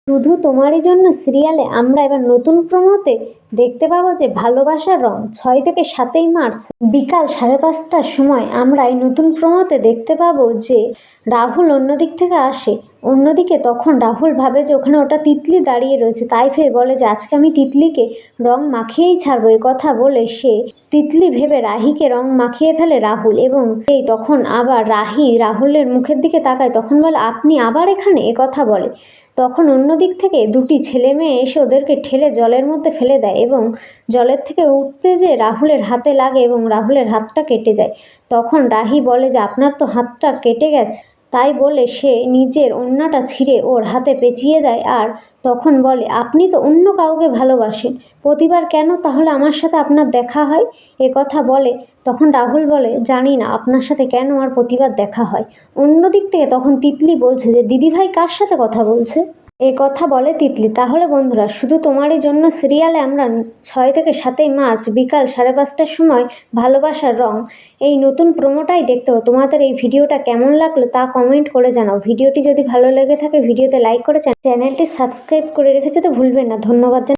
শুধু তোমারই জন্য সিরিয়ালে আমরা এবার নতুন প্রোমোতে দেখতে পাবো যে ভালোবাসার রং 6 থেকে 7ই মার্চ বিকাল 5:30টার সময় আমরা এই নতুন প্রোমোতে দেখতে পাবো যে রাহুল অন্যদিক থেকে আসে। অন্যদিকে তখন রাহুল ভাবে যে ওখানে ওটা তিতলি দাঁড়িয়ে রয়েছে, তাই ভেবে বলে যে আজকে আমি তিতলিকে রং মাখিয়েই ছাড়বো। এই কথা বলে সে তিতলি ভেবে রাহিকে রং মাখিয়ে ফেলে রাহুল, এবং এই তখন আবার রাহি রাহুলের মুখের দিকে তাকায়, তখন বলে আপনি আবার এখানে, এ কথা বলে। তখন অন্য দিক থেকে দুটি ছেলে মেয়ে এসে ওদেরকে ঠেলে জলের মধ্যে ফেলে দেয়, এবং জলের থেকে উঠতে যেয়ে রাহুলের হাতে লাগে এবং রাহুলের হাতটা কেটে যায়। তখন রাহি বলে যে আপনার তো হাতটা কেটে গেছে, তাই বলে সে নিজের ওড়নাটা ছিঁড়ে ওর হাতে পেঁচিয়ে দেয়। আর তখন বলে আপনি তো অন্য কাউকে ভালোবাসেন, প্রতিবার কেন তাহলে আমার সাথে আপনার দেখা হয়? এ কথা বলে তখন রাহুল বলে জানি না আপনার সাথে কেন আর প্রতিবার দেখা হয়। অন্যদিক থেকে তখন তিতলি বলছে যে দিদিভাই কার সাথে কথা বলছে? এ কথা বলে তিতলি। তাহলে বন্ধুরা, শুধু তোমারই জন্য সিরিয়ালে আমরা 6 থেকে 7ই মার্চ বিকাল 5:30টার সময় ভালোবাসার রং এই নতুন প্রোমোটাই দেখতে পাবো। তোমাদের এই ভিডিওটা কেমন লাগলো তা কমেন্ট করে জানাও। ভিডিওটি যদি ভালো লেগে থাকে ভিডিওতে লাইক করে চ্যানেলটি সাবস্ক্রাইব করে রেখে যেতে ভুলবেন না। ধন্যবাদ।